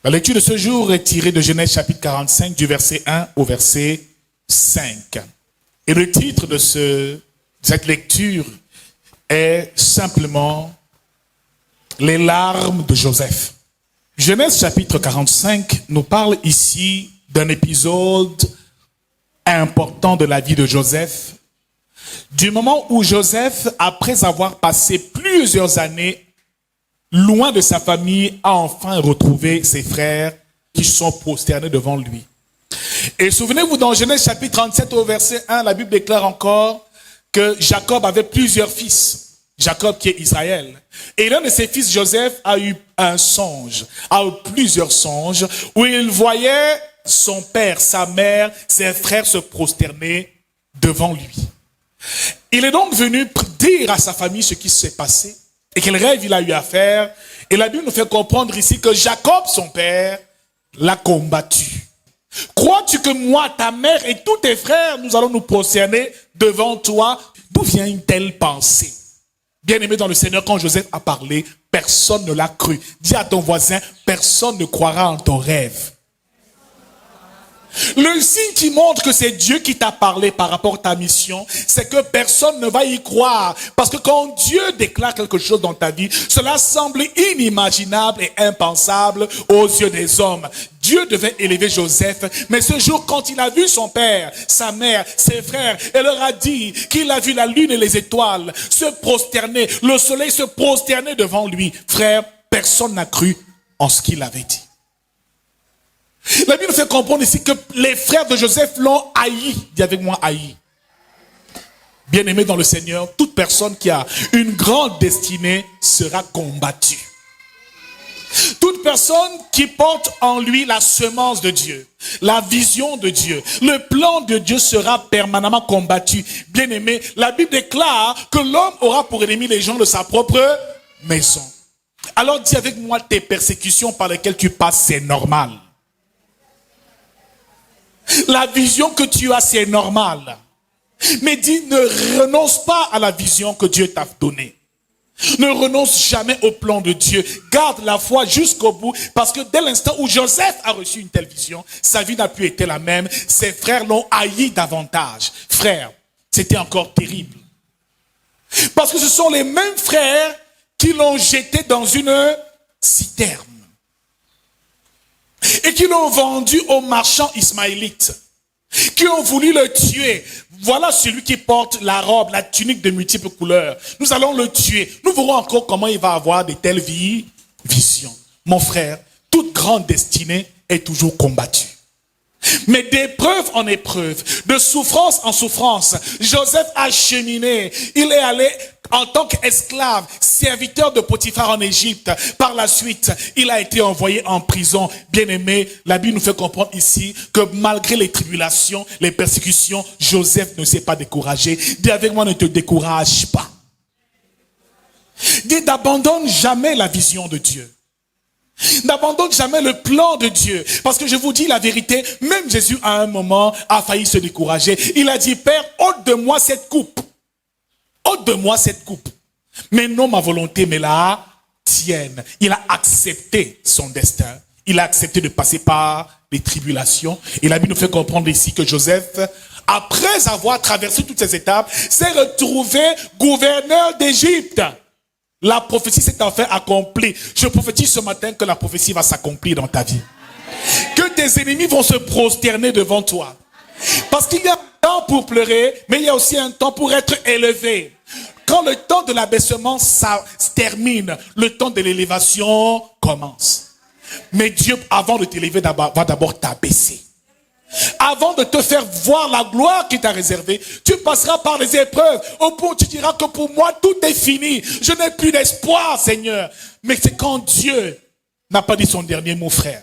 La lecture de ce jour est tirée de Genèse chapitre 45 du verset 1 au verset 5. Et le titre de cette lecture est simplement « Les larmes de Joseph ». Genèse chapitre 45 nous parle ici d'un épisode important de la vie de Joseph, du moment où Joseph, après avoir passé plusieurs années loin de sa famille, a enfin retrouvé ses frères qui sont prosternés devant lui. Et souvenez-vous, dans Genèse chapitre 37 au verset 1, la Bible déclare encore que Jacob avait plusieurs fils. Jacob qui est Israël. Et l'un de ses fils, Joseph, a eu un songe, a eu plusieurs songes, où il voyait son père, sa mère, ses frères se prosterner devant lui. Il est donc venu dire à sa famille ce qui s'est passé et quel rêve il a eu à faire. Et la Bible nous fait comprendre ici que Jacob, son père, l'a combattu. Crois-tu que moi, ta mère et tous tes frères, nous allons nous prosterner devant toi? D'où vient une telle pensée? Bien-aimé dans le Seigneur, quand Joseph a parlé, personne ne l'a cru. Dis à ton voisin, personne ne croira en ton rêve. Le signe qui montre que c'est Dieu qui t'a parlé par rapport à ta mission, c'est que personne ne va y croire. Parce que quand Dieu déclare quelque chose dans ta vie, cela semble inimaginable et impensable aux yeux des hommes. Dieu devait élever Joseph, mais ce jour, quand il a vu son père, sa mère, ses frères, il leur a dit qu'il a vu la lune et les étoiles se prosterner, le soleil se prosterner devant lui. Frère, personne n'a cru en ce qu'il avait dit. La Bible nous fait comprendre ici que les frères de Joseph l'ont haï. Dis avec moi, haï. Bien-aimé dans le Seigneur, toute personne qui a une grande destinée sera combattue. Toute personne qui porte en lui la semence de Dieu, la vision de Dieu, le plan de Dieu sera permanemment combattu. Bien-aimé, la Bible déclare que l'homme aura pour ennemi les gens de sa propre maison. Alors dis avec moi, tes persécutions par lesquelles tu passes, c'est normal. La vision que tu as, c'est normal. Mais dis, ne renonce pas à la vision que Dieu t'a donnée. Ne renonce jamais au plan de Dieu. Garde la foi jusqu'au bout. Parce que dès l'instant où Joseph a reçu une telle vision, sa vie n'a plus été la même. Ses frères l'ont haï davantage. Frères, c'était encore terrible. Parce que ce sont les mêmes frères qui l'ont jeté dans une citerne. Et qui l'ont vendu aux marchands ismaélites, qui ont voulu le tuer. Voilà celui qui porte la robe, la tunique de multiples couleurs. Nous allons le tuer. Nous verrons encore comment il va avoir de telles visions. Mon frère, toute grande destinée est toujours combattue. Mais d'épreuve en épreuve, de souffrance en souffrance, Joseph a cheminé. Il est allé en tant qu'esclave, serviteur de Potiphar en Égypte. Par la suite, il a été envoyé en prison. Bien-aimé, la Bible nous fait comprendre ici que malgré les tribulations, les persécutions, Joseph ne s'est pas découragé. Dis avec moi, ne te décourage pas. Dis, n'abandonne jamais la vision de Dieu. N'abandonne jamais le plan de Dieu. Parce que je vous dis la vérité, même Jésus à un moment a failli se décourager. Il a dit, Père, ôte de moi cette coupe. Ôte de moi cette coupe. Mais non ma volonté, mais la tienne. Il a accepté son destin. Il a accepté de passer par les tribulations. Et la Bible nous fait comprendre ici que Joseph, après avoir traversé toutes ces étapes, s'est retrouvé gouverneur d'Égypte. La prophétie s'est enfin accomplie. Je prophétise ce matin que la prophétie va s'accomplir dans ta vie. Que tes ennemis vont se prosterner devant toi. Parce qu'il y a un temps pour pleurer, mais il y a aussi un temps pour être élevé. Quand le temps de l'abaissement ça se termine, le temps de l'élévation commence. Mais Dieu, avant de t'élever, va d'abord t'abaisser. Avant de te faire voir la gloire qu'il t'a réservée, tu passeras par les épreuves. Au point où tu diras que pour moi, tout est fini. Je n'ai plus d'espoir, Seigneur. Mais c'est quand Dieu n'a pas dit son dernier mot, frère.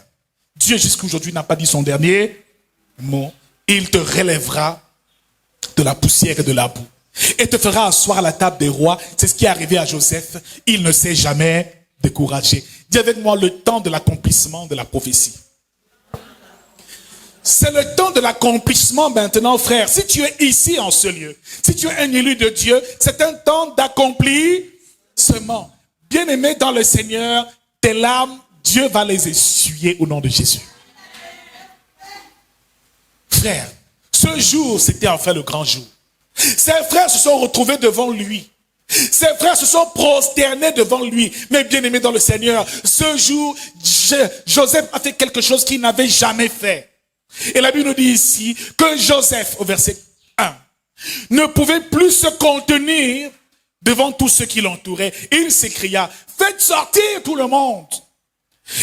Dieu, jusqu'à aujourd'hui, n'a pas dit son dernier mot. Il te relèvera de la poussière et de la boue. Et te fera asseoir à la table des rois. C'est ce qui est arrivé à Joseph. Il ne s'est jamais découragé. Dis avec moi le temps de l'accomplissement de la prophétie. C'est le temps de l'accomplissement maintenant, frère. Si tu es ici en ce lieu, si tu es un élu de Dieu, c'est un temps d'accomplissement. Bien-aimé dans le Seigneur, tes larmes Dieu va les essuyer au nom de Jésus. Frères, ce jour, c'était enfin le grand jour. Ses frères se sont retrouvés devant lui. Ses frères se sont prosternés devant lui. Mais bien aimé dans le Seigneur, ce jour, Joseph a fait quelque chose qu'il n'avait jamais fait. Et la Bible nous dit ici que Joseph, au verset 1, ne pouvait plus se contenir devant tous ceux qui l'entouraient. Il s'écria, faites sortir tout le monde.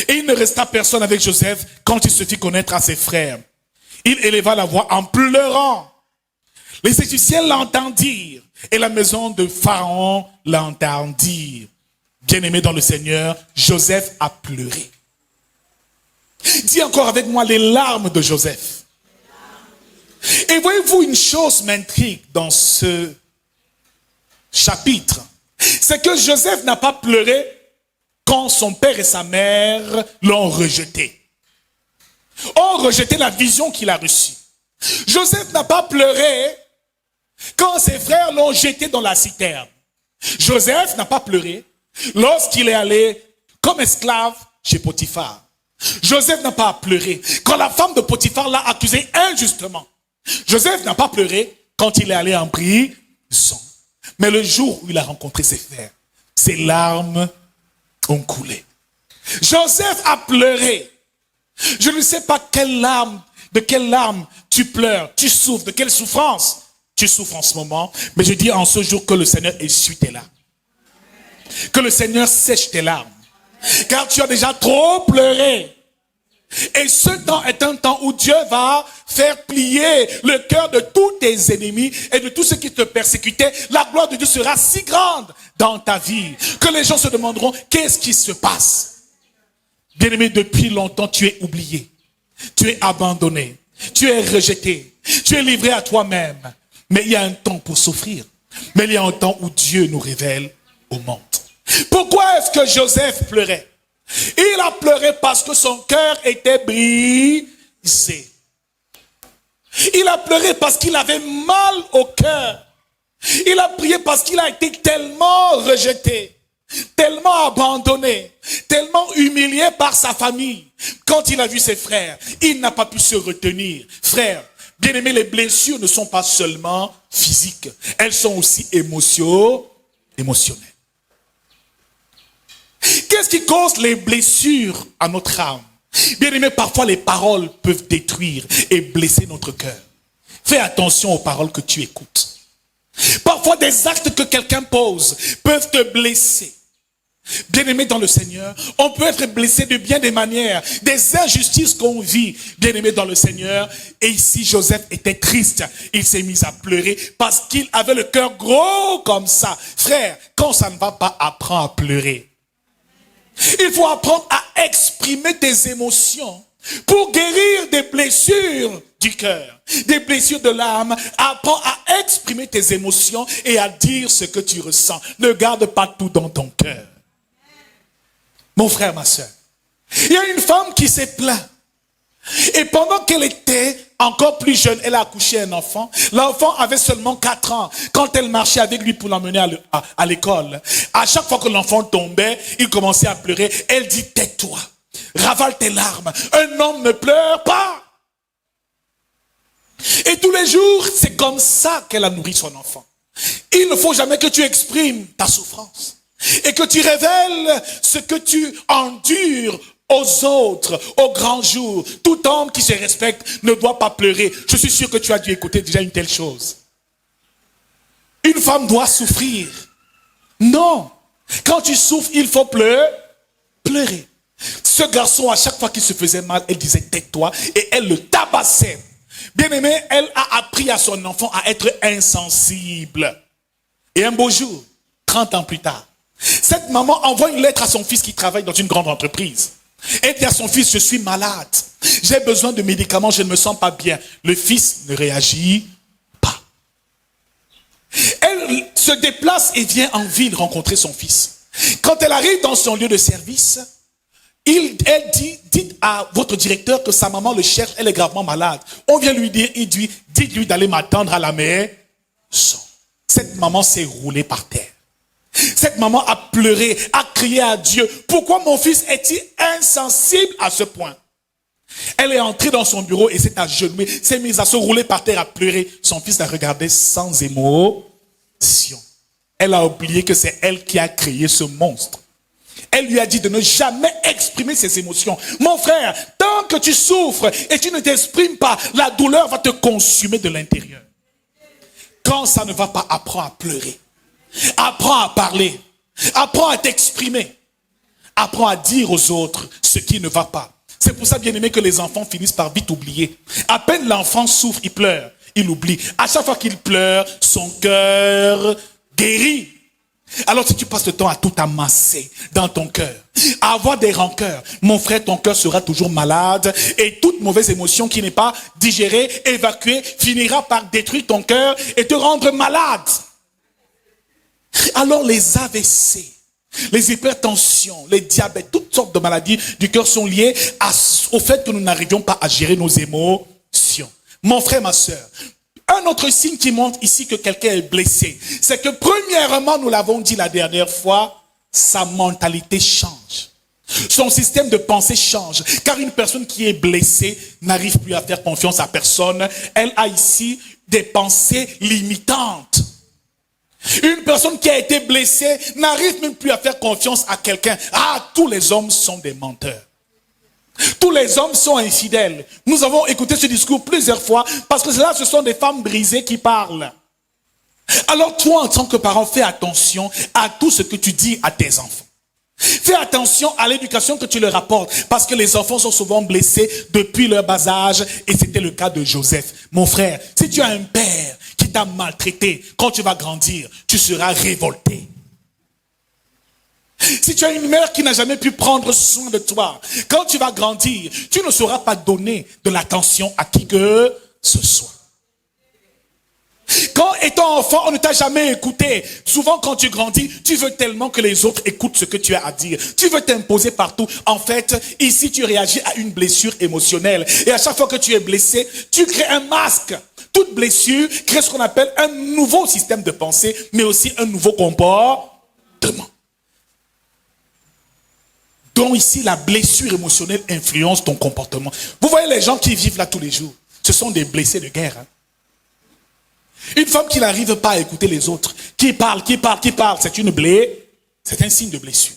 Et il ne resta personne avec Joseph quand il se fit connaître à ses frères. Il éleva la voix en pleurant. Les Égyptiens l'entendirent et la maison de Pharaon l'entendit. Bien-aimé dans le Seigneur, Joseph a pleuré. Dis encore avec moi les larmes de Joseph. Et voyez-vous, une chose m'intrigue dans ce chapitre. C'est que Joseph n'a pas pleuré quand son père et sa mère l'ont rejeté. Ont rejeté la vision qu'il a reçue. Joseph n'a pas pleuré quand ses frères l'ont jeté dans la citerne. Joseph n'a pas pleuré lorsqu'il est allé comme esclave chez Potiphar. Joseph n'a pas pleuré quand la femme de Potiphar l'a accusé injustement. Joseph n'a pas pleuré quand il est allé en prison. Mais le jour où il a rencontré ses frères, ses larmes ont coulé. Joseph a pleuré. Je ne sais pas de quelle larme tu pleures, tu souffres, de quelle souffrance tu souffres en ce moment. Mais je dis en ce jour que le Seigneur essuie tes larmes. Que le Seigneur sèche tes larmes. Car tu as déjà trop pleuré. Et ce temps est un temps où Dieu va faire plier le cœur de tous tes ennemis et de tous ceux qui te persécutaient. La gloire de Dieu sera si grande dans ta vie que les gens se demanderont qu'est-ce qui se passe. Bien-aimé, depuis longtemps tu es oublié, tu es abandonné, tu es rejeté, tu es livré à toi-même. Mais il y a un temps pour souffrir. Mais il y a un temps où Dieu nous révèle au monde. Pourquoi est-ce que Joseph pleurait? Il a pleuré parce que son cœur était brisé. Il a pleuré parce qu'il avait mal au cœur. Il a prié parce qu'il a été tellement rejeté, tellement abandonné, tellement humilié par sa famille. Quand il a vu ses frères, il n'a pas pu se retenir. Frères, bien-aimés, les blessures ne sont pas seulement physiques, elles sont aussi émotionnelles. Qu'est-ce qui cause les blessures à notre âme? Bien aimé, parfois les paroles peuvent détruire et blesser notre cœur. Fais attention aux paroles que tu écoutes. Parfois des actes que quelqu'un pose peuvent te blesser. Bien aimé dans le Seigneur, on peut être blessé de bien des manières, des injustices qu'on vit, bien aimé dans le Seigneur. Et ici, Joseph était triste. Il s'est mis à pleurer parce qu'il avait le cœur gros comme ça. Frère, quand ça ne va pas, apprends à pleurer. Il faut apprendre à exprimer tes émotions pour guérir des blessures du cœur, des blessures de l'âme. Apprends à exprimer tes émotions et à dire ce que tu ressens. Ne garde pas tout dans ton cœur. Mon frère, ma soeur, il y a une femme qui s'est plainte. Et pendant qu'elle était encore plus jeune, elle a accouché un enfant. L'enfant avait seulement 4 ans. Quand elle marchait avec lui pour l'emmener à l'école, à chaque fois que l'enfant tombait, il commençait à pleurer. Elle dit, tais-toi, ravale tes larmes. Un homme ne pleure pas. Et tous les jours, c'est comme ça qu'elle a nourri son enfant. Il ne faut jamais que tu exprimes ta souffrance et que tu révèles ce que tu endures aux autres, au grand jour. Tout homme qui se respecte ne doit pas pleurer. Je suis sûr que tu as dû écouter déjà une telle chose. Une femme doit souffrir. Non. Quand tu souffres, il faut pleurer. Ce garçon, à chaque fois qu'il se faisait mal, elle disait tais-toi et elle le tabassait. Bien aimé, elle a appris à son enfant à être insensible. Et un beau jour, 30 ans plus tard, cette maman envoie une lettre à son fils qui travaille dans une grande entreprise. Elle dit à son fils, je suis malade, j'ai besoin de médicaments, je ne me sens pas bien. Le fils ne réagit pas. Elle se déplace et vient en ville rencontrer son fils. Quand elle arrive dans son lieu de service, elle dit, dites à votre directeur que sa maman le cherche, elle est gravement malade. On vient lui dire, il dit, dites-lui d'aller m'attendre à la maison. Cette maman s'est roulée par terre. Cette maman a pleuré, a crié à Dieu. Pourquoi mon fils est-il insensible à ce point? Elle est entrée dans son bureau et s'est agenouillée, s'est mise à se rouler par terre, à pleurer. Son fils la regardait sans émotion. Elle a oublié que c'est elle qui a créé ce monstre. Elle lui a dit de ne jamais exprimer ses émotions. Mon frère, tant que tu souffres et tu ne t'exprimes pas, la douleur va te consumer de l'intérieur. Quand ça ne va pas, apprends à pleurer. Apprends à parler. Apprends à t'exprimer. Apprends à dire aux autres ce qui ne va pas. C'est pour ça, bien aimé, que les enfants finissent par vite oublier. À peine l'enfant souffre, il pleure, il oublie. À chaque fois qu'il pleure, son cœur guérit. Alors si tu passes le temps à tout amasser dans ton cœur, à avoir des rancœurs, mon frère, ton cœur sera toujours malade et toute mauvaise émotion qui n'est pas digérée, évacuée, finira par détruire ton cœur et te rendre malade. Alors les AVC, les hypertensions, les diabètes, toutes sortes de maladies du cœur sont liées au fait que nous n'arrivions pas à gérer nos émotions. Mon frère, ma soeur, un autre signe qui montre ici que quelqu'un est blessé, c'est que premièrement, nous l'avons dit la dernière fois, sa mentalité change. Son système de pensée change. Car une personne qui est blessée n'arrive plus à faire confiance à personne. Elle a ici des pensées limitantes. Une personne qui a été blessée n'arrive même plus à faire confiance à quelqu'un. Ah, tous les hommes sont des menteurs. Tous les hommes sont infidèles. Nous avons écouté ce discours plusieurs fois parce que là, ce sont des femmes brisées qui parlent. Alors toi, en tant que parent, fais attention à tout ce que tu dis à tes enfants. Fais attention à l'éducation que tu leur apportes parce que les enfants sont souvent blessés depuis leur bas âge et c'était le cas de Joseph. Mon frère, si tu as un père qui t'a maltraité, quand tu vas grandir, tu seras révolté. Si tu as une mère qui n'a jamais pu prendre soin de toi, quand tu vas grandir, tu ne sauras pas donner de l'attention à qui que ce soit. Quand étant enfant, on ne t'a jamais écouté. Souvent, quand tu grandis, tu veux tellement que les autres écoutent ce que tu as à dire. Tu veux t'imposer partout. En fait, ici, tu réagis à une blessure émotionnelle. Et à chaque fois que tu es blessé, tu crées un masque. Toute blessure crée ce qu'on appelle un nouveau système de pensée, mais aussi un nouveau comportement. Donc ici, la blessure émotionnelle influence ton comportement. Vous voyez les gens qui vivent là tous les jours. Ce sont des blessés de guerre. Une femme qui n'arrive pas à écouter les autres, qui parle, c'est un signe de blessure.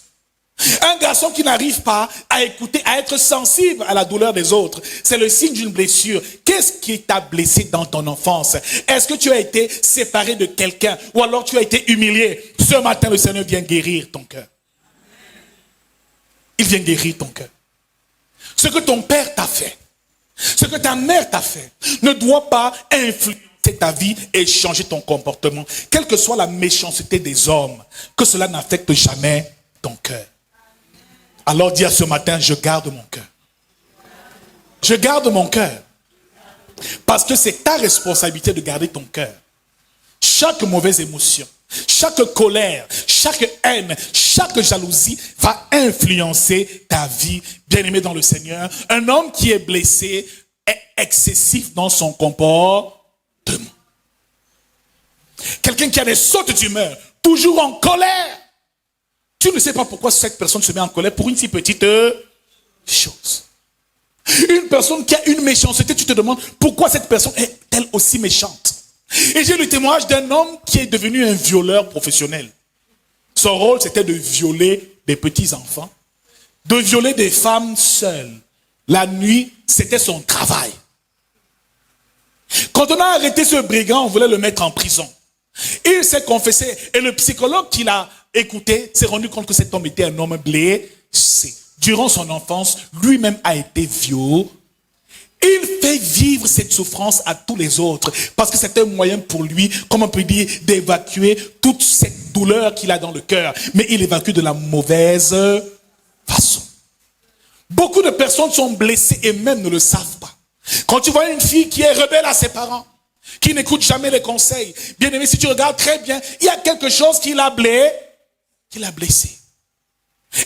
Un garçon qui n'arrive pas à écouter, à être sensible à la douleur des autres, c'est le signe d'une blessure. Qu'est-ce qui t'a blessé dans ton enfance? Est-ce que tu as été séparé de quelqu'un ou alors tu as été humilié? Ce matin, le Seigneur vient guérir ton cœur. Il vient guérir ton cœur. Ce que ton père t'a fait, ce que ta mère t'a fait, ne doit pas influencer ta vie et changer ton comportement. Quelle que soit la méchanceté des hommes, que cela n'affecte jamais ton cœur. Alors dis à ce matin, je garde mon cœur. Je garde mon cœur. Parce que c'est ta responsabilité de garder ton cœur. Chaque mauvaise émotion, chaque colère, chaque haine, chaque jalousie va influencer ta vie. Bien-aimé dans le Seigneur, un homme qui est blessé est excessif dans son comportement. Quelqu'un qui a des sautes d'humeur, toujours en colère. Tu ne sais pas pourquoi cette personne se met en colère pour une si petite chose. Une personne qui a une méchanceté, tu te demandes pourquoi cette personne est-elle aussi méchante. Et j'ai le témoignage d'un homme qui est devenu un violeur professionnel. Son rôle, c'était de violer des petits-enfants, de violer des femmes seules. La nuit, c'était son travail. Quand on a arrêté ce brigand, on voulait le mettre en prison. Il s'est confessé et le psychologue qui l'a écouté s'est rendu compte que cet homme était un homme blessé. Durant son enfance, lui-même a été violé. Il fait vivre cette souffrance à tous les autres parce que c'est un moyen pour lui, comme on peut dire, d'évacuer toute cette douleur qu'il a dans le cœur. Mais il évacue de la mauvaise façon. Beaucoup de personnes sont blessées et même ne le savent pas. Quand tu vois une fille qui est rebelle à ses parents, qui n'écoute jamais les conseils, bien aimé, si tu regardes très bien, il y a quelque chose qui l'a blessé.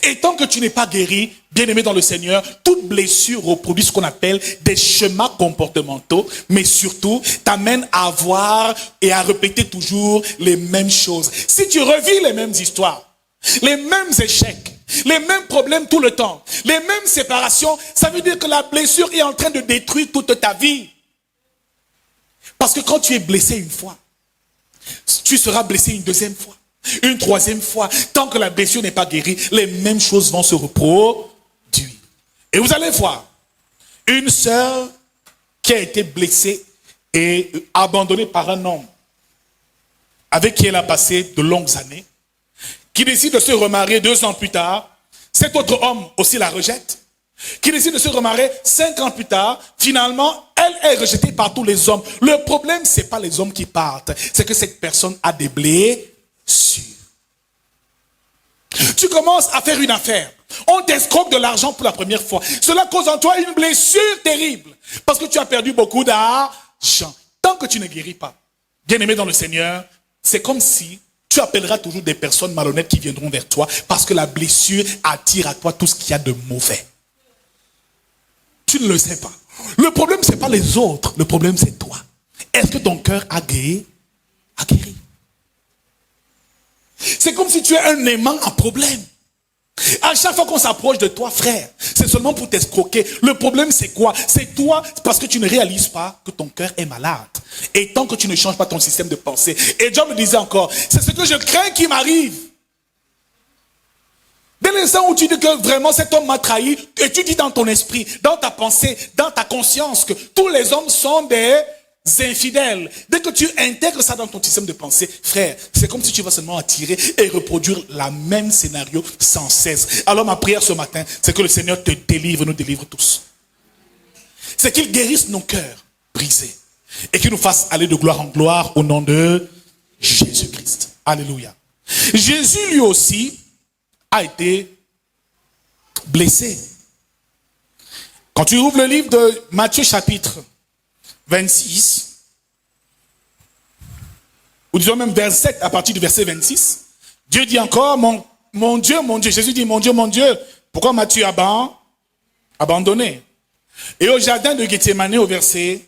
Et tant que tu n'es pas guéri, bien-aimé dans le Seigneur, toute blessure reproduit ce qu'on appelle des schémas comportementaux, mais surtout t'amène à voir et à répéter toujours les mêmes choses. Si tu revis les mêmes histoires, les mêmes échecs, les mêmes problèmes tout le temps, les mêmes séparations, ça veut dire que la blessure est en train de détruire toute ta vie. Parce que quand tu es blessé une fois, tu seras blessé une deuxième fois, une troisième fois. Tant que la blessure n'est pas guérie, les mêmes choses vont se reproduire. Et vous allez voir, une sœur qui a été blessée et abandonnée par un homme avec qui elle a passé de longues années, qui décide de se remarier 2 ans plus tard, cet autre homme aussi la rejette, qui décide de se remarier 5 ans plus tard, finalement, elle est rejetée par tous les hommes. Le problème, c'est pas les hommes qui partent, c'est que cette personne a des blessures. Tu commences à faire une affaire, on t'escroque de l'argent pour la première fois. Cela cause en toi une blessure terrible, parce que tu as perdu beaucoup d'argent. Tant que tu ne guéris pas, bien-aimé dans le Seigneur, c'est comme si tu appelleras toujours des personnes malhonnêtes qui viendront vers toi, parce que la blessure attire à toi tout ce qu'il y a de mauvais. Tu ne le sais pas. Le problème, ce n'est pas les autres. Le problème, c'est toi. Est-ce que ton cœur a guéri? C'est comme si tu es un aimant à problème. À chaque fois qu'on s'approche de toi, frère, c'est seulement pour t'escroquer. Le problème, c'est quoi? C'est toi, parce que tu ne réalises pas que ton cœur est malade. Et tant que tu ne changes pas ton système de pensée. Et Job me disait encore, c'est ce que je crains qui m'arrive. Dès l'instant où tu dis que vraiment cet homme m'a trahi, et tu dis dans ton esprit, dans ta pensée, dans ta conscience que tous les hommes sont des infidèles. Dès que tu intègres ça dans ton système de pensée, frère, c'est comme si tu vas seulement attirer et reproduire la même scénario sans cesse. Alors ma prière ce matin, c'est que le Seigneur te délivre, nous délivre tous. C'est qu'il guérisse nos cœurs brisés et qu'il nous fasse aller de gloire en gloire au nom de Jésus-Christ. Alléluia. Jésus lui aussi a été blessé. Quand tu ouvres le livre de Matthieu chapitre 26, ou disons même verset, à partir du verset 26, Dieu dit encore, mon Dieu, Jésus dit, mon Dieu, pourquoi m'as-tu abandonné? Et au jardin de Gethsémani, au verset,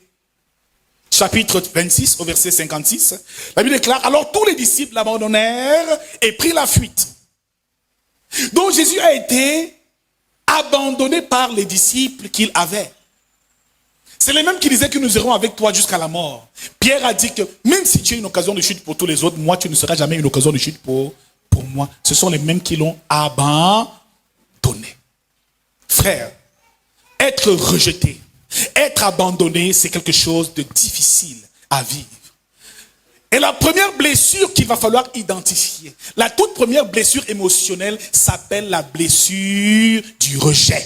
chapitre 26, au verset 56, la Bible déclare, alors tous les disciples l'abandonnèrent et prirent la fuite. Donc Jésus a été abandonné par les disciples qu'il avait. C'est les mêmes qui disaient que nous irons avec toi jusqu'à la mort. Pierre a dit que même si tu es une occasion de chute pour tous les autres, moi tu ne seras jamais une occasion de chute pour moi. Ce sont les mêmes qui l'ont abandonné. Frère, être rejeté, être abandonné, c'est quelque chose de difficile à vivre. Et la première blessure qu'il va falloir identifier, la toute première blessure émotionnelle s'appelle la blessure du rejet.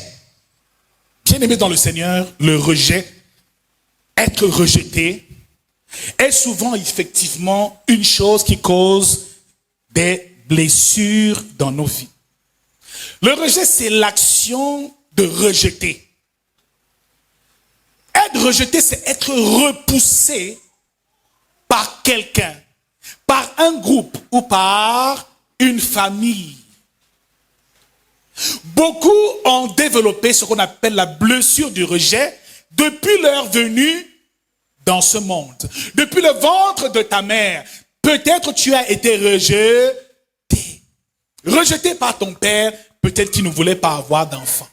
Bien-aimé dans le Seigneur, le rejet, être rejeté, est souvent effectivement une chose qui cause des blessures dans nos vies. Le rejet, c'est l'action de rejeter. Être rejeté, c'est être repoussé par quelqu'un, par un groupe ou par une famille. Beaucoup ont développé ce qu'on appelle la blessure du rejet depuis leur venue dans ce monde. Depuis le ventre de ta mère, peut-être tu as été rejeté. Rejeté par ton père, peut-être qu'il ne voulait pas avoir d'enfant.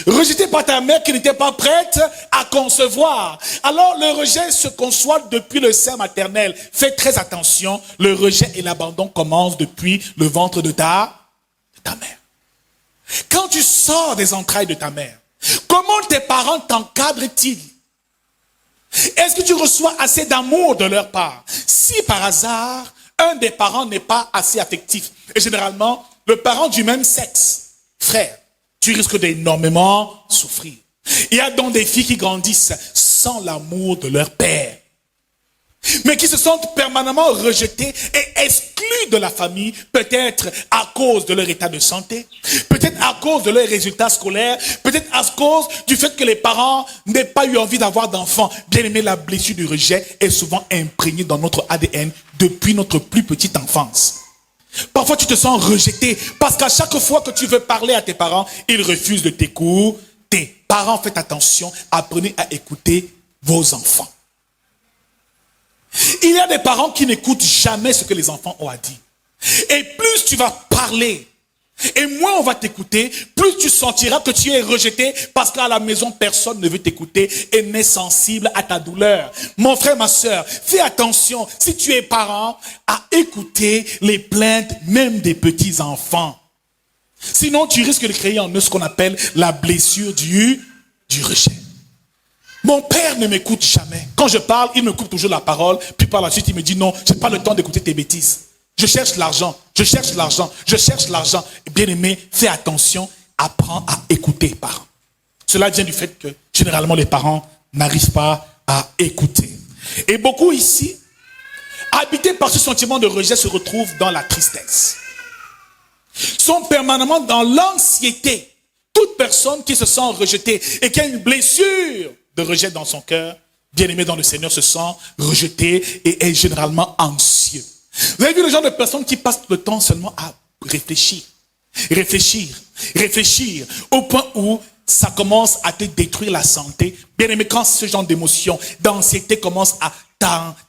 Rejeté par ta mère qui n'était pas prête à concevoir. Alors le rejet se conçoit depuis le sein maternel. Fais très attention, le rejet et l'abandon commencent depuis le ventre de ta mère. Quand tu sors des entrailles de ta mère, comment tes parents t'encadrent-ils? Est-ce que tu reçois assez d'amour de leur part? Si par hasard, un des parents n'est pas assez affectif, et généralement, le parent du même sexe, frère, tu risques d'énormément souffrir. Il y a donc des filles qui grandissent sans l'amour de leur père, mais qui se sentent permanemment rejetées et exclues de la famille, peut-être à cause de leur état de santé, peut-être à cause de leurs résultats scolaires, peut-être à cause du fait que les parents n'aient pas eu envie d'avoir d'enfants. Bien aimé, la blessure du rejet est souvent imprégnée dans notre ADN depuis notre plus petite enfance. Parfois, tu te sens rejeté parce qu'à chaque fois que tu veux parler à tes parents, ils refusent de t'écouter. Parents, faites attention, apprenez à écouter vos enfants. Il y a des parents qui n'écoutent jamais ce que les enfants ont à dire. Et plus tu vas parler, et moins on va t'écouter, plus tu sentiras que tu es rejeté parce qu'à la maison, personne ne veut t'écouter et n'est sensible à ta douleur. Mon frère, ma soeur, fais attention, si tu es parent, à écouter les plaintes même des petits-enfants. Sinon, tu risques de créer en eux ce qu'on appelle la blessure du rejet. Mon père ne m'écoute jamais. Quand je parle, il me coupe toujours la parole, puis par la suite, il me dit non, j'ai pas le temps d'écouter tes bêtises. Je cherche l'argent, je cherche l'argent, je cherche l'argent. Bien-aimé, fais attention, apprends à écouter, parents. Cela vient du fait que, généralement, les parents n'arrivent pas à écouter. Et beaucoup ici, habités par ce sentiment de rejet, se retrouvent dans la tristesse. Sont permanemment dans l'anxiété. Toute personne qui se sent rejetée et qui a une blessure de rejet dans son cœur, bien-aimé dans le Seigneur, se sent rejeté et est généralement anxieux. Vous avez vu le genre de personnes qui passent le temps seulement à réfléchir, au point où ça commence à te détruire la santé. Bien aimé, quand ce genre d'émotion, d'anxiété commence à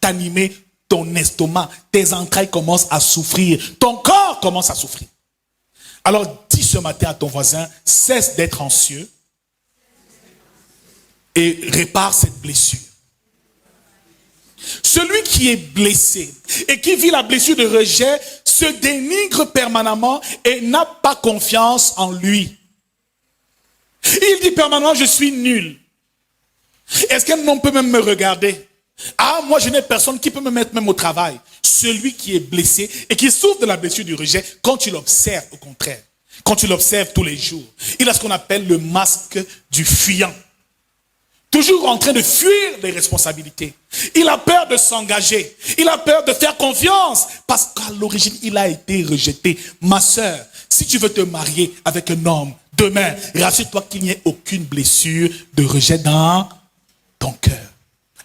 t'animer, ton estomac, tes entrailles commencent à souffrir, ton corps commence à souffrir. Alors dis ce matin à ton voisin, cesse d'être anxieux et répare cette blessure. Celui qui est blessé et qui vit la blessure de rejet se dénigre permanemment et n'a pas confiance en lui. Il dit permanemment, je suis nul. Est-ce qu'un homme peut même me regarder? Ah, moi je n'ai personne qui peut me mettre même au travail. Celui qui est blessé et qui souffre de la blessure du rejet, quand tu l'observes au contraire, quand tu l'observes tous les jours, il a ce qu'on appelle le masque du fuyant. Toujours en train de fuir les responsabilités. Il a peur de s'engager. Il a peur de faire confiance. Parce qu'à l'origine, il a été rejeté. Ma sœur, si tu veux te marier avec un homme, demain, rassure-toi qu'il n'y ait aucune blessure de rejet dans ton cœur.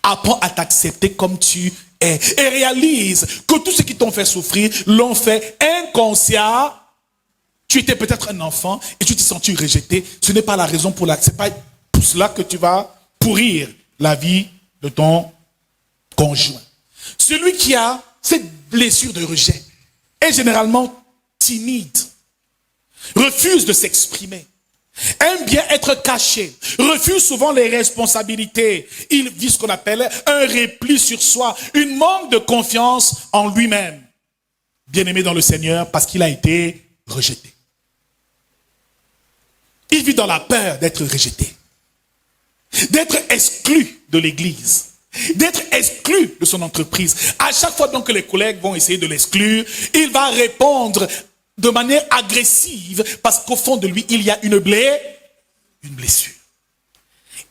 Apprends à t'accepter comme tu es. Et réalise que tous ceux qui t'ont fait souffrir l'ont fait inconscient. Tu étais peut-être un enfant et tu t'es senti rejeté. Ce n'est pas la raison pour laquelle, c'est pas pour cela que tu vas pourrir la vie de ton conjoint. Celui qui a cette blessure de rejet est généralement timide, refuse de s'exprimer, aime bien être caché, refuse souvent les responsabilités. Il vit ce qu'on appelle un repli sur soi, une manque de confiance en lui-même. Bien-aimé dans le Seigneur parce qu'il a été rejeté. Il vit dans la peur d'être rejeté, d'être exclu de l'église, d'être exclu de son entreprise. À chaque fois donc que les collègues vont essayer de l'exclure, il va répondre de manière agressive parce qu'au fond de lui, il y a une blessure.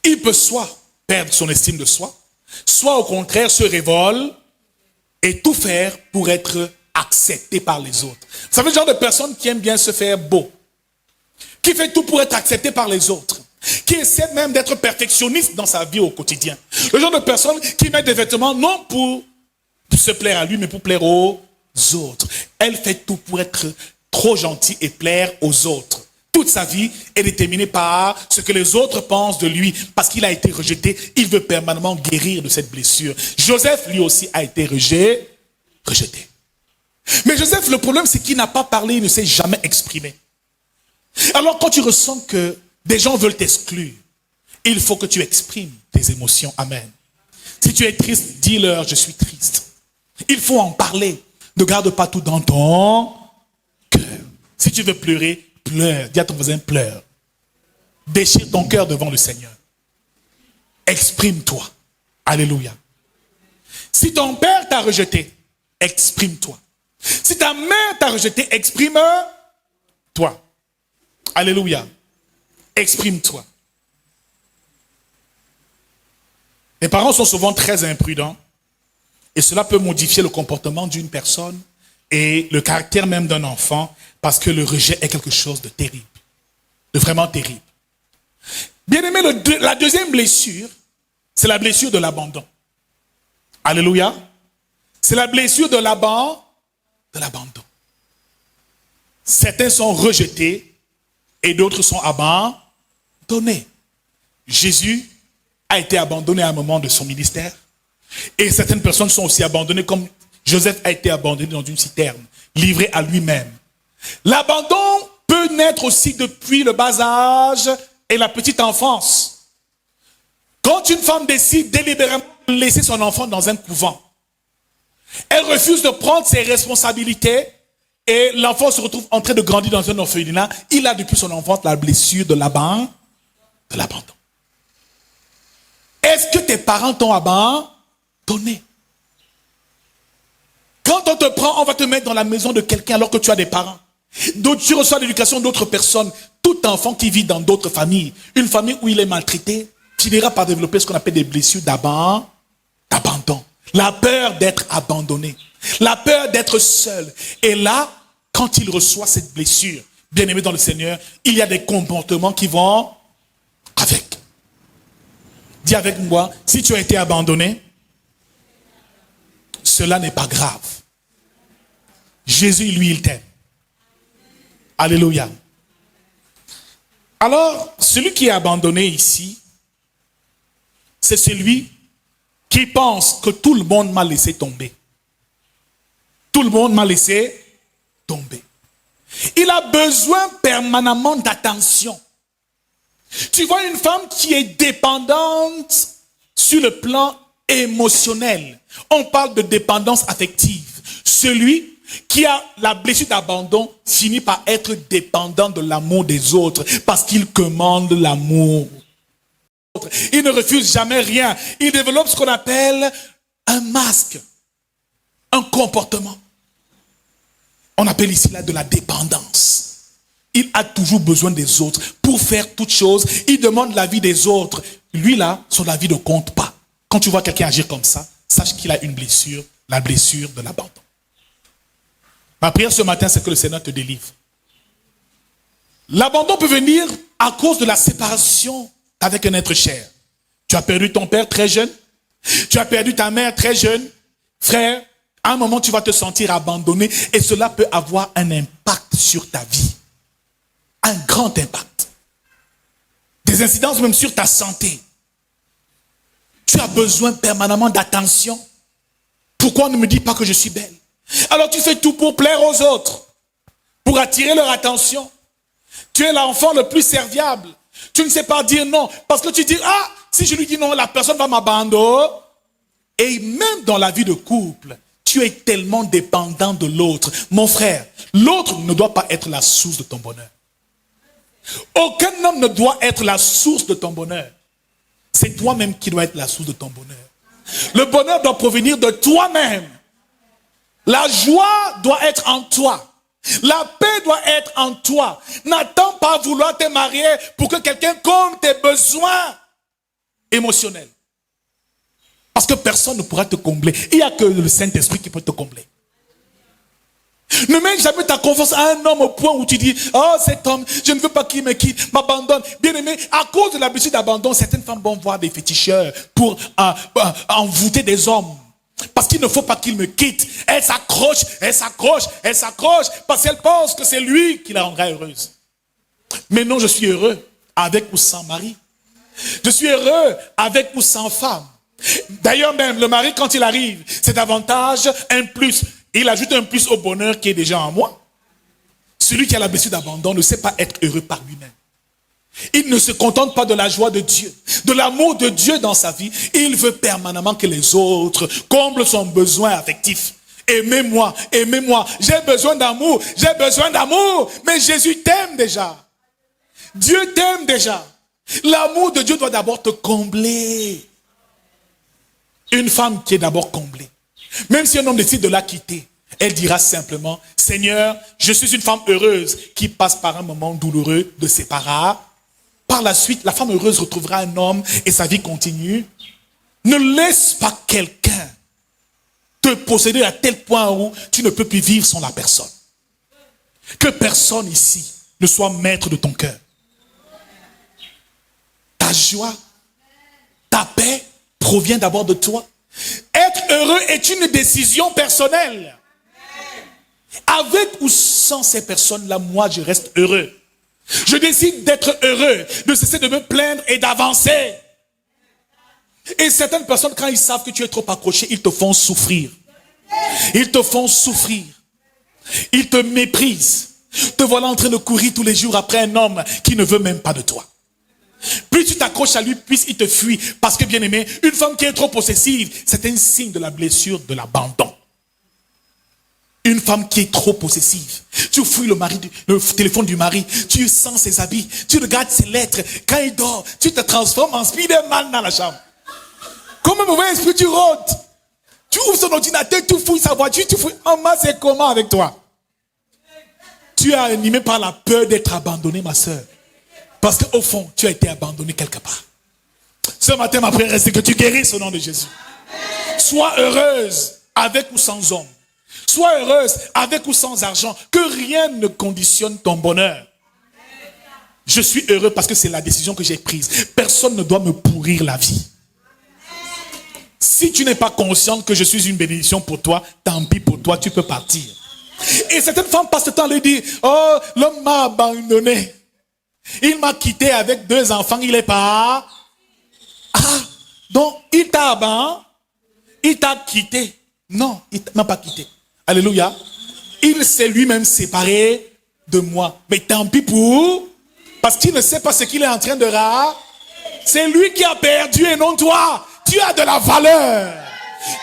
Il peut soit perdre son estime de soi, soit au contraire se révolte et tout faire pour être accepté par les autres. Vous savez, le genre de personne qui aime bien se faire beau, qui fait tout pour être accepté par les autres, qui essaie même d'être perfectionniste dans sa vie au quotidien. Le genre de personne qui met des vêtements non pour se plaire à lui, mais pour plaire aux autres. Elle fait tout pour être trop gentille et plaire aux autres. Toute sa vie est déterminée par ce que les autres pensent de lui. Parce qu'il a été rejeté, il veut permanemment guérir de cette blessure. Joseph, lui aussi, a été rejeté. Mais Joseph, le problème, c'est qu'il n'a pas parlé, il ne s'est jamais exprimé. Alors, quand tu ressens que des gens veulent t'exclure, il faut que tu exprimes tes émotions. Amen. Si tu es triste, dis-leur, je suis triste. Il faut en parler. Ne garde pas tout dans ton cœur. Si tu veux pleurer, pleure. Dis à ton voisin, pleure. Déchire ton cœur devant le Seigneur. Exprime-toi. Alléluia. Si ton père t'a rejeté, exprime-toi. Si ta mère t'a rejeté, exprime-toi. Alléluia. Exprime-toi. Les parents sont souvent très imprudents et cela peut modifier le comportement d'une personne et le caractère même d'un enfant parce que le rejet est quelque chose de terrible, de vraiment terrible. Bien aimé, la deuxième blessure, c'est la blessure de l'abandon. Alléluia. C'est la blessure de l'abandon. Certains sont rejetés et d'autres sont abandonnés. Jésus a été abandonné à un moment de son ministère. Et certaines personnes sont aussi abandonnées, comme Joseph a été abandonné dans une citerne, livré à lui-même. L'abandon peut naître aussi depuis le bas âge et la petite enfance. Quand une femme décide délibérément de laisser son enfant dans un couvent, elle refuse de prendre ses responsabilités et l'enfant se retrouve en train de grandir dans un orphelinat. Il a depuis son enfance la blessure de l'abandon. Est-ce que tes parents t'ont abandonné? Quand on te prend, on va te mettre dans la maison de quelqu'un alors que tu as des parents. Donc tu reçois l'éducation d'autres personnes. Tout enfant qui vit dans d'autres familles, une famille où il est maltraité, finira par développer ce qu'on appelle des blessures d'abandon. La peur d'être abandonné. La peur d'être seul. Et là, quand il reçoit cette blessure, bien aimé dans le Seigneur, il y a des comportements qui vont avec. Dis avec moi, si tu as été abandonné, cela n'est pas grave. Jésus, lui, il t'aime. Alléluia. Alors, celui qui est abandonné ici, c'est celui qui pense que tout le monde m'a laissé tomber. Tout le monde m'a laissé tomber. Il a besoin permanemment d'attention. Tu vois une femme qui est dépendante sur le plan émotionnel. On parle de dépendance affective. Celui qui a la blessure d'abandon finit par être dépendant de l'amour des autres parce qu'il commande l'amour. Il ne refuse jamais rien. Il développe ce qu'on appelle un masque, un comportement. On appelle ici là de la dépendance. Il a toujours besoin des autres pour faire toutes choses. Il demande l'avis des autres. Lui là, son avis ne compte pas. Quand tu vois quelqu'un agir comme ça, sache qu'il a une blessure, la blessure de l'abandon. Ma prière ce matin, c'est que le Seigneur te délivre. L'abandon peut venir à cause de la séparation avec un être cher. Tu as perdu ton père très jeune. Tu as perdu ta mère très jeune. Frère, à un moment, tu vas te sentir abandonné et cela peut avoir un impact sur ta vie. Un grand impact. Des incidences même sur ta santé. Tu as besoin permanemment d'attention. Pourquoi on ne me dit pas que je suis belle? Alors tu fais tout pour plaire aux autres, pour attirer leur attention. Tu es l'enfant le plus serviable. Tu ne sais pas dire non, parce que tu dis, ah, si je lui dis non, la personne va m'abandonner. Et même dans la vie de couple, tu es tellement dépendant de l'autre. Mon frère, l'autre ne doit pas être la source de ton bonheur. Aucun homme ne doit être la source de ton bonheur. C'est toi-même qui dois être la source de ton bonheur. Le bonheur doit provenir de toi-même. La joie doit être en toi. La paix doit être en toi. N'attends pas vouloir te marier pour que quelqu'un comble tes besoins émotionnels. Parce que personne ne pourra te combler. Il n'y a que le Saint-Esprit qui peut te combler. Ne mets jamais ta confiance à un homme au point où tu dis, oh cet homme, je ne veux pas qu'il me quitte, m'abandonne. Bien aimé, à cause de l'habitude d'abandon, certaines femmes vont voir des féticheurs pour envoûter des hommes. Parce qu'il ne faut pas qu'il me quitte. Elle s'accroche, parce qu'elle pense que c'est lui qui la rendra heureuse. Mais non, je suis heureux avec ou sans mari. Je suis heureux avec ou sans femme. D'ailleurs même, le mari quand il arrive, c'est davantage un plus. Il ajoute un plus au bonheur qui est déjà en moi. Celui qui a la blessure d'abandon ne sait pas être heureux par lui-même. Il ne se contente pas de la joie de Dieu, de l'amour de Dieu dans sa vie. Il veut permanemment que les autres comblent son besoin affectif. Aimez-moi, aimez-moi. J'ai besoin d'amour, mais Jésus t'aime déjà. Dieu t'aime déjà. L'amour de Dieu doit d'abord te combler. Une femme qui est d'abord comblée. Même si un homme décide de la quitter, elle dira simplement, Seigneur, je suis une femme heureuse qui passe par un moment douloureux de séparation. Par la suite, la femme heureuse retrouvera un homme et sa vie continue. Ne laisse pas quelqu'un te posséder à tel point où tu ne peux plus vivre sans la personne. Que personne ici ne soit maître de ton cœur. Ta joie, ta paix provient d'abord de toi. Être heureux est une décision personnelle. Avec ou sans ces personnes-là, moi, je reste heureux. Je décide d'être heureux, de cesser de me plaindre et d'avancer. Et certaines personnes, quand ils savent que tu es trop accroché, ils te font souffrir. Ils te font souffrir. Ils te méprisent. Te voilà en train de courir tous les jours après un homme qui ne veut même pas de toi. Plus tu t'accroches à lui, plus il te fuit. Parce que, bien aimé, une femme qui est trop possessive, c'est un signe de la blessure, de l'abandon. Une femme qui est trop possessive. Tu fouilles le téléphone du mari, tu sens ses habits, tu regardes ses lettres. Quand il dort, tu te transformes en Spider-Man dans la chambre. Comme un mauvais esprit, tu rôdes. Tu ouvres son ordinateur, tu fouilles sa voiture, tu fouilles. Oh, ma, c'est comment avec toi? Tu es animé par la peur d'être abandonné, ma soeur. Parce qu'au fond, tu as été abandonné quelque part. Ce matin, ma prière, c'est que tu guérisses au nom de Jésus. Sois heureuse avec ou sans homme. Sois heureuse avec ou sans argent. Que rien ne conditionne ton bonheur. Je suis heureux parce que c'est la décision que j'ai prise. Personne ne doit me pourrir la vie. Si tu n'es pas consciente que je suis une bénédiction pour toi, tant pis pour toi, tu peux partir. Et certaines femmes passent le temps à lui dire, oh, l'homme m'a abandonné. Il m'a quitté avec 2 enfants, il est pas. Ah, donc il t'a abandonné, il t'a quitté. Non, il m'a pas quitté. Alléluia. Il s'est lui-même séparé de moi. Mais tant pis pour. Parce qu'il ne sait pas ce qu'il est en train de rater. C'est lui qui a perdu et non toi. Tu as de la valeur.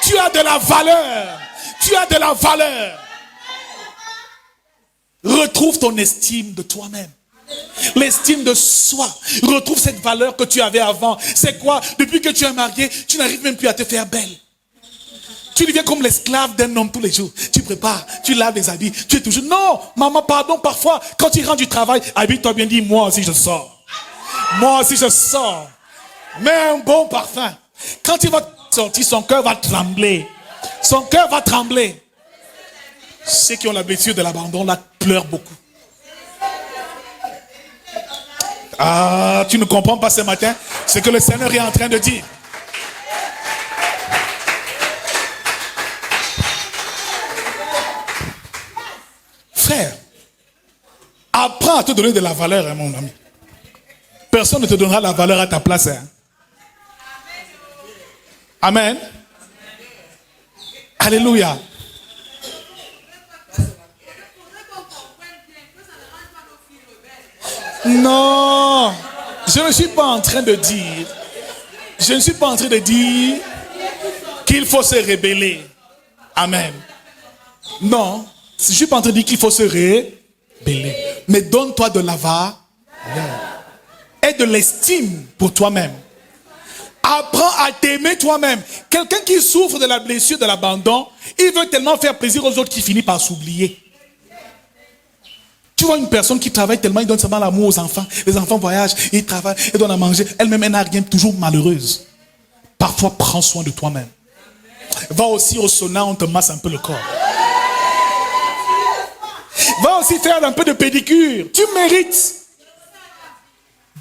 Tu as de la valeur. Tu as de la valeur. Retrouve ton estime de toi-même. L'estime de soi. Retrouve cette valeur que tu avais avant. C'est quoi? Depuis que tu es marié, tu n'arrives même plus à te faire belle. Tu deviens comme l'esclave d'un homme tous les jours. Tu prépares, tu laves les habits, tu es toujours... Non, maman, pardon, parfois, quand tu rentres du travail, habille-toi bien, dis, moi aussi je sors. Moi aussi je sors. Mets un bon parfum. Quand il va sortir, son cœur va trembler. Son cœur va trembler. Ceux qui ont la blessure de l'abandon, là, pleurent beaucoup. Ah, tu ne comprends pas ce matin ce que le Seigneur est en train de dire. Frère, apprends à te donner de la valeur, hein, mon ami. Personne ne te donnera la valeur à ta place. Hein. Amen. Alléluia. Non, je ne suis pas en train de dire, qu'il faut se rebeller. Amen. Non, je ne suis pas en train de dire qu'il faut se rebeller. Mais donne-toi de la valeur et de l'estime pour toi-même. Apprends à t'aimer toi-même. Quelqu'un qui souffre de la blessure de l'abandon, il veut tellement faire plaisir aux autres qu'il finit par s'oublier. Tu vois une personne qui travaille tellement, il donne seulement l'amour aux enfants. Les enfants voyagent, ils travaillent, ils donnent à manger. Elle-même, elle n'a rien, toujours malheureuse. Parfois, prends soin de toi-même. Va aussi au sauna, on te masse un peu le corps. Va aussi faire un peu de pédicure. Tu mérites.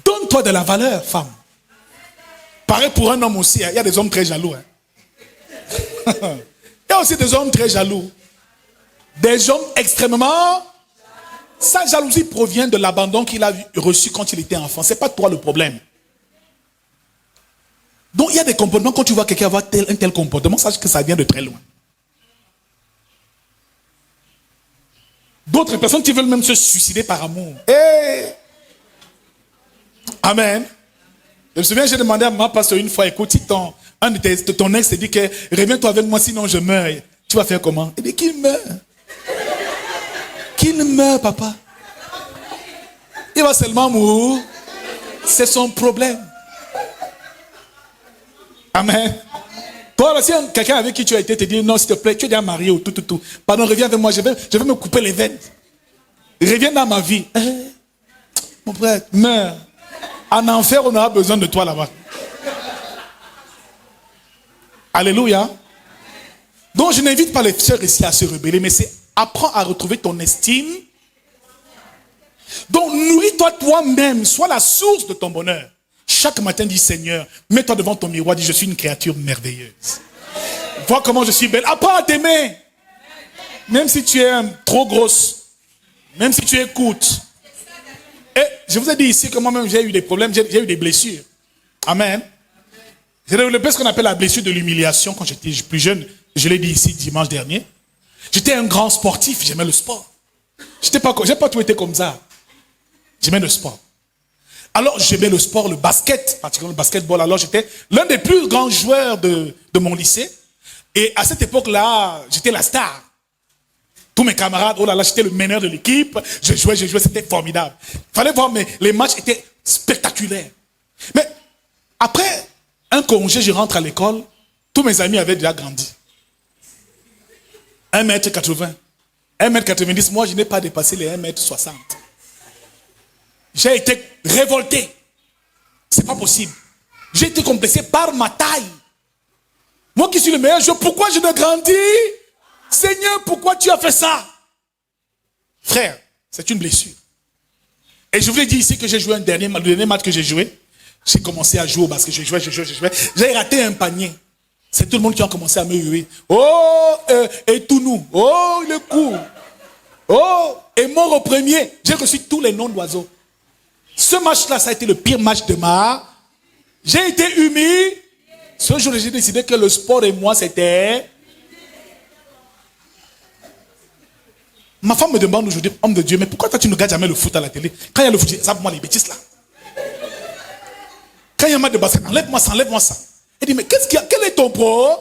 Donne-toi de la valeur, femme. Pareil pour un homme aussi. Il y a des hommes très jaloux. Il y a aussi des hommes très jaloux. Des hommes extrêmement... Sa jalousie provient de l'abandon qu'il a reçu quand il était enfant. Ce n'est pas toi le problème. Donc il y a des comportements, quand tu vois quelqu'un avoir un tel comportement, sache que ça vient de très loin. D'autres personnes qui veulent même se suicider par amour. Hey! Amen. Je me souviens, j'ai demandé à ma pasteur une fois, écoute, si ton ex te dit que reviens-toi avec moi, sinon je meurs. Tu vas faire comment? Il dit qu'il meurt. Qu'il meurt, papa. Il va seulement mourir. C'est son problème. Amen. Toi, si quelqu'un avec qui tu as été te dit, non, s'il te plaît, tu es déjà marié ou tout. Pardon, reviens avec moi, je vais me couper les veines. Reviens dans ma vie. Mon frère, meurs. En enfer, on aura besoin de toi là-bas. Alléluia. Donc, je n'invite pas les sœurs ici à se rebeller, mais c'est apprends à retrouver ton estime. Donc, nourris-toi toi-même. Sois la source de ton bonheur. Chaque matin, dis Seigneur, mets-toi devant ton miroir, dis je suis une créature merveilleuse. Vois comment je suis belle. Apprends à t'aimer. Même si tu es trop grosse, même si tu es courte. Et je vous ai dit ici que moi-même j'ai eu des problèmes, j'ai eu des blessures. Amen. J'ai développé ce qu'on appelle la blessure de l'humiliation quand j'étais plus jeune. Je l'ai dit ici dimanche dernier. J'étais un grand sportif, j'aimais le sport. J'ai pas tout été comme ça. J'aimais le sport. Alors j'aimais le sport, le basket, particulièrement le basketball. Alors j'étais l'un des plus grands joueurs de mon lycée. Et à cette époque-là, j'étais la star. Tous mes camarades, oh là là, j'étais le meneur de l'équipe. Je jouais, c'était formidable. Il fallait voir, mais les matchs étaient spectaculaires. Mais après un congé, je rentre à l'école. Tous mes amis avaient déjà grandi. 1m80. 1m90, moi je n'ai pas dépassé les 1m60. J'ai été révolté. C'est pas possible. J'ai été complexé par ma taille. Moi qui suis le meilleur joueur, pourquoi je ne grandis? Seigneur, pourquoi tu as fait ça? Frère, c'est une blessure. Et je vous ai dit ici que j'ai joué le dernier match que j'ai joué. J'ai commencé à jouer au basket, je jouais. J'ai raté un panier. C'est tout le monde qui a commencé à me huer. Oh, et tout nous. Oh, le coup. Oh, et mort au premier. J'ai reçu tous les noms d'oiseaux. Ce match-là, ça a été le pire match de ma. J'ai été humilié. Ce jour, j'ai décidé que le sport et moi, c'était. Ma femme me demande aujourd'hui, homme de Dieu, mais pourquoi toi tu ne regardes jamais le foot à la télé? Quand il y a le foot, ça pour moi les bêtises là. Quand il y a un match de basket, enlève-moi ça. Elle dit, mais qu'est-ce qu'il y a? Quel est ton problème?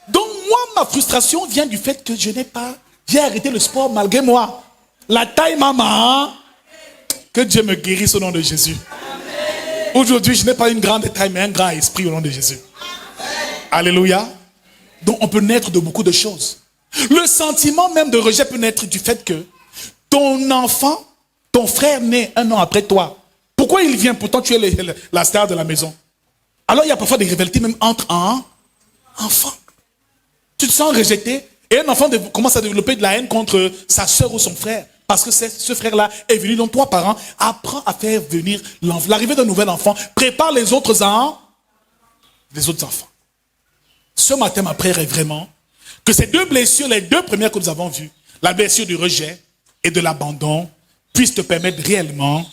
Donc moi, ma frustration vient du fait que j'ai arrêté le sport malgré moi. La taille, maman. Que Dieu me guérisse au nom de Jésus. Aujourd'hui, je n'ai pas une grande taille, mais un grand esprit au nom de Jésus. Alléluia. Donc on peut naître de beaucoup de choses. Le sentiment même de rejet peut naître du fait que ton enfant, ton frère naît un an après toi. Pourquoi il vient? Pourtant tu es la star de la maison. Alors il y a parfois des rivalités même entre enfants. Tu te sens rejeté et un enfant commence à développer de la haine contre sa soeur ou son frère. Parce que ce frère-là est venu, donc toi, parents, apprends à faire venir l'arrivée d'un nouvel enfant, prépare les autres enfants. Ce matin, ma prière est vraiment que ces deux blessures, les deux premières que nous avons vues, la blessure du rejet et de l'abandon, puissent te permettre réellement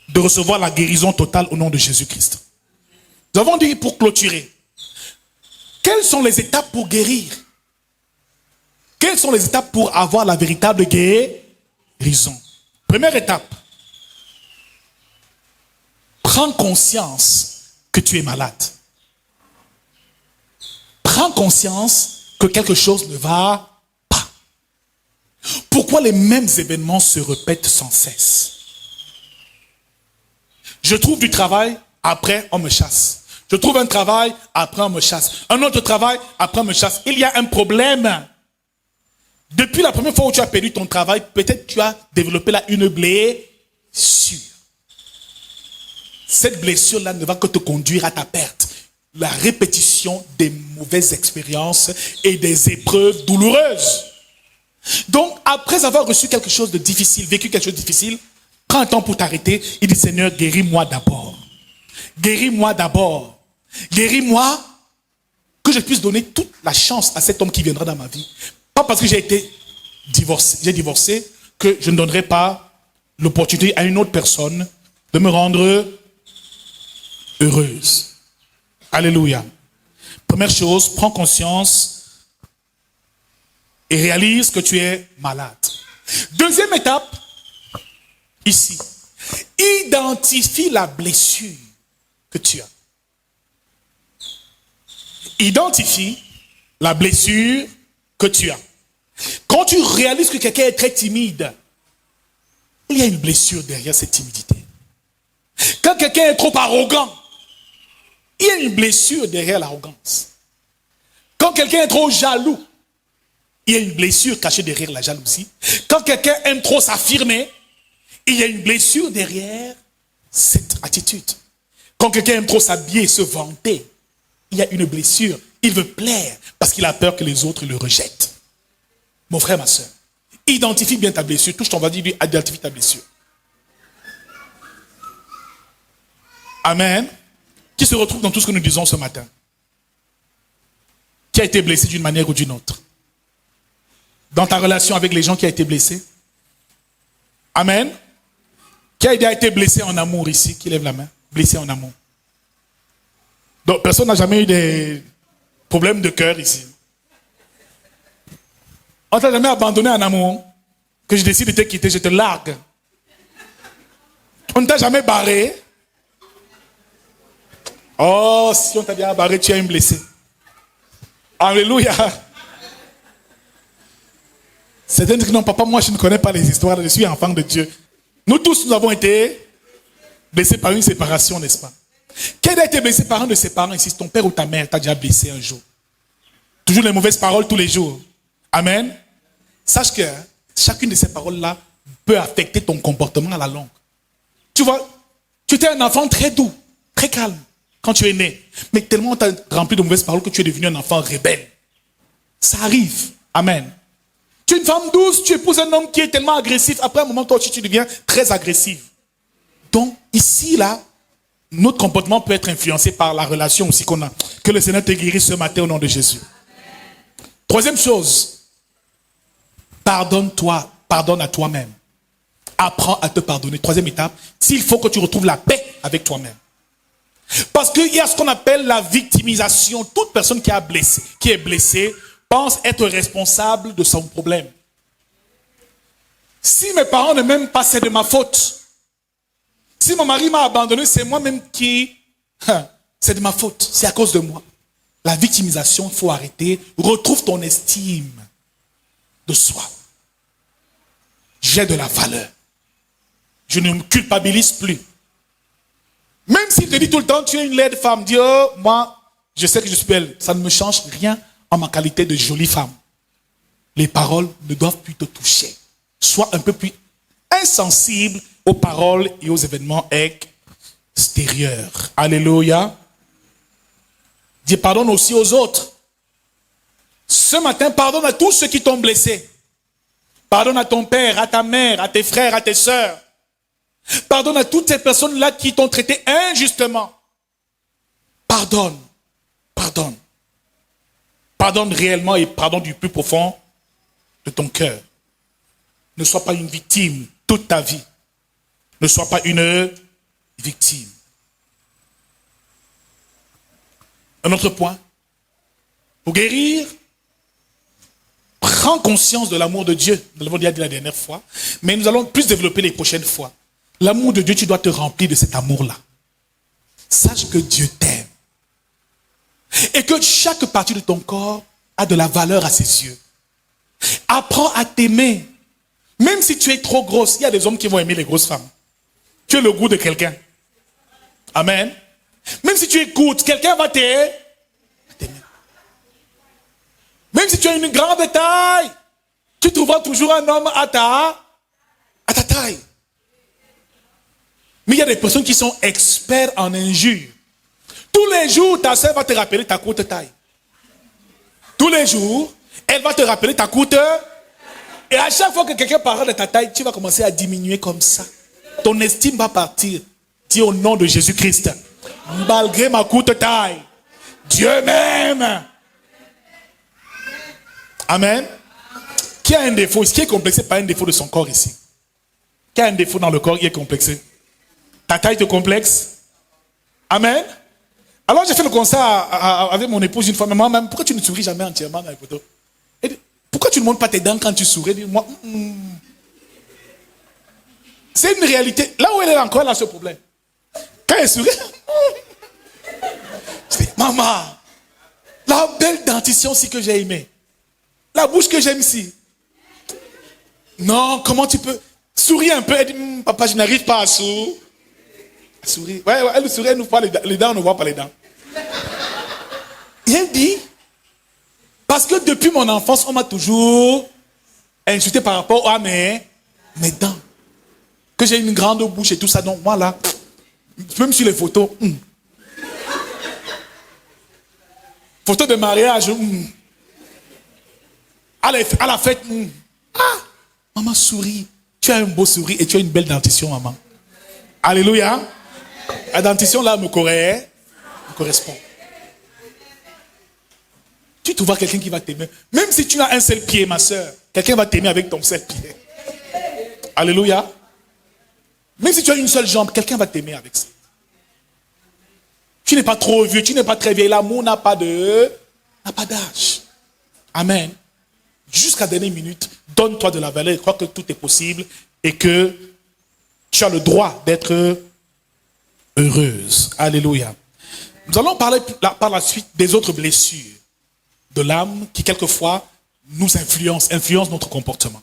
de recevoir la guérison totale au nom de Jésus-Christ. Nous avons dit pour clôturer, quelles sont les étapes pour guérir? Quelles sont les étapes pour avoir la véritable guérison? Première étape, prends conscience que tu es malade. Prends conscience que quelque chose ne va pas. Pourquoi les mêmes événements se répètent sans cesse? Je trouve du travail, après on me chasse. Je trouve un travail, après on me chasse. Un autre travail, après on me chasse. Il y a un problème. Depuis la première fois où tu as perdu ton travail, peut-être tu as développé là une blessure. Cette blessure-là ne va que te conduire à ta perte. La répétition des mauvaises expériences et des épreuves douloureuses. Donc, après avoir reçu quelque chose de difficile, vécu quelque chose de difficile, prends un temps pour t'arrêter. Il dit, Seigneur, guéris-moi d'abord. Guéris-moi d'abord. Guéris-moi, que je puisse donner toute la chance à cet homme qui viendra dans ma vie. Pas parce que j'ai divorcé, que je ne donnerai pas l'opportunité à une autre personne de me rendre heureuse. Alléluia. Première chose, prends conscience et réalise que tu es malade. Deuxième étape, ici, identifie la blessure que tu as. Identifie la blessure que tu as. Quand tu réalises que quelqu'un est très timide, il y a une blessure derrière cette timidité. Quand quelqu'un est trop arrogant, il y a une blessure derrière l'arrogance. Quand quelqu'un est trop jaloux, il y a une blessure cachée derrière la jalousie. Quand quelqu'un aime trop s'affirmer, il y a une blessure derrière cette attitude. Quand quelqu'un aime trop s'habiller et se vanter, il y a une blessure. Il veut plaire parce qu'il a peur que les autres le rejettent. Mon frère, ma soeur, identifie bien ta blessure. Touche ton voisin, dis-lui, identifie ta blessure. Amen. Qui se retrouve dans tout ce que nous disons ce matin? Qui a été blessé d'une manière ou d'une autre? dans ta relation avec les gens qui a été blessé? Amen. Qui a déjà été blessé en amour ici? Qui lève la main? Blessé en amour. Donc, personne n'a jamais eu des problèmes de cœur ici. On t'a jamais abandonné en amour, que je décide de te quitter, je te largue. On ne t'a jamais barré. Oh, si on t'a déjà barré, tu es un blessé. Alléluia. Certains disent que non, papa, moi je ne connais pas les histoires, je suis enfant de Dieu. Nous tous, nous avons été blessés par une séparation, n'est-ce pas? Qui a été blessé par un de ses parents ici? Ton père ou ta mère t'a déjà blessé un jour. Toujours les mauvaises paroles tous les jours. Amen. Sache que chacune de ces paroles-là peut affecter ton comportement à la longue. Tu vois, tu étais un enfant très doux, très calme quand tu es né. Mais tellement on t'a rempli de mauvaises paroles que tu es devenu un enfant rebelle. Ça arrive. Amen. Tu es une femme douce, tu épouses un homme qui est tellement agressif. Après un moment, toi aussi, tu deviens très agressif. Donc, ici, là, notre comportement peut être influencé par la relation aussi qu'on a. Que le Seigneur te guérisse ce matin au nom de Jésus. Troisième chose, pardonne-toi, pardonne à toi-même. Apprends à te pardonner. Troisième étape, s'il faut que tu retrouves la paix avec toi-même. Parce qu'il y a ce qu'on appelle la victimisation. Toute personne qui est blessée, pense être responsable de son problème. Si mes parents ne m'aiment pas, c'est de ma faute. Si mon mari m'a abandonné, c'est moi-même qui... C'est de ma faute, c'est à cause de moi. La victimisation, il faut arrêter. Retrouve ton estime de soi. J'ai de la valeur. Je ne me culpabilise plus. Même s'il te dit tout le temps, tu es une laide femme, dis, oh, moi, je sais que je suis belle. Ça ne me change rien en ma qualité de jolie femme. Les paroles ne doivent plus te toucher. Sois un peu plus insensible aux paroles et aux événements extérieurs. Alléluia. Dis pardonne aussi aux autres. Ce matin, pardonne à tous ceux qui t'ont blessé. Pardonne à ton père, à ta mère, à tes frères, à tes sœurs. Pardonne à toutes ces personnes-là qui t'ont traité injustement. Pardonne. Pardonne. Pardonne réellement et pardonne du plus profond de ton cœur. Ne sois pas une victime toute ta vie. Ne sois pas une victime. Un autre point. Pour guérir, prends conscience de l'amour de Dieu. Nous l'avons déjà dit la dernière fois. Mais nous allons plus développer les prochaines fois. L'amour de Dieu, tu dois te remplir de cet amour-là. Sache que Dieu t'aime. Et que chaque partie de ton corps a de la valeur à ses yeux. Apprends à t'aimer. Même si tu es trop grosse, il y a des hommes qui vont aimer les grosses femmes. Tu as le goût de quelqu'un. Amen. Même si tu écoutes, quelqu'un va t'aimer. Même si tu as une grande taille, tu trouveras toujours un homme à ta taille. Mais il y a des personnes qui sont experts en injures. Tous les jours, ta soeur va te rappeler ta courte taille. Tous les jours, elle va te rappeler ta courte. Et à chaque fois que quelqu'un parle de ta taille, tu vas commencer à diminuer comme ça. Ton estime va partir. Dis au nom de Jésus-Christ. Malgré ma courte taille, Dieu m'aime. Amen. Qui a un défaut? Qui est complexé par un défaut de son corps ici? Qui a un défaut dans le corps qui est complexé? Ta taille te complexe? Amen. Alors j'ai fait le constat avec mon épouse une fois. Mais moi-même, pourquoi tu ne souris jamais entièrement dans les photos? Pourquoi tu ne montres pas tes dents quand tu souris? Dis-moi. C'est une réalité. Là où elle est encore, là, ce problème. Quand elle sourit, je dis, maman, la belle dentition aussi que j'ai aimée. La bouche que j'aime ici. Non, comment tu peux? Souris un peu. Elle dit, papa, je n'arrive pas à sourire. Ouais, elle sourit, elle nous voit les dents, on ne voit pas les dents. Et elle dit, parce que depuis mon enfance, on m'a toujours insulté par rapport à mes dents. Que j'ai une grande bouche et tout ça. Donc moi là, même sur les photos, photos de mariage, à la fête, maman sourit. Tu as un beau sourire et tu as une belle dentition, maman. Alléluia. La dentition là me correspond. Tu trouveras quelqu'un qui va t'aimer. Même si tu as un seul pied, ma soeur, quelqu'un va t'aimer avec ton seul pied. Alléluia. Même si tu as une seule jambe, quelqu'un va t'aimer avec ça. Tu n'es pas trop vieux, tu n'es pas très vieille. L'amour n'a pas d'âge. Amen. Jusqu'à la dernière minute, donne-toi de la valeur. Crois que tout est possible et que tu as le droit d'être heureuse. Alléluia. Nous allons parler par la suite des autres blessures de l'âme qui quelquefois nous influencent notre comportement.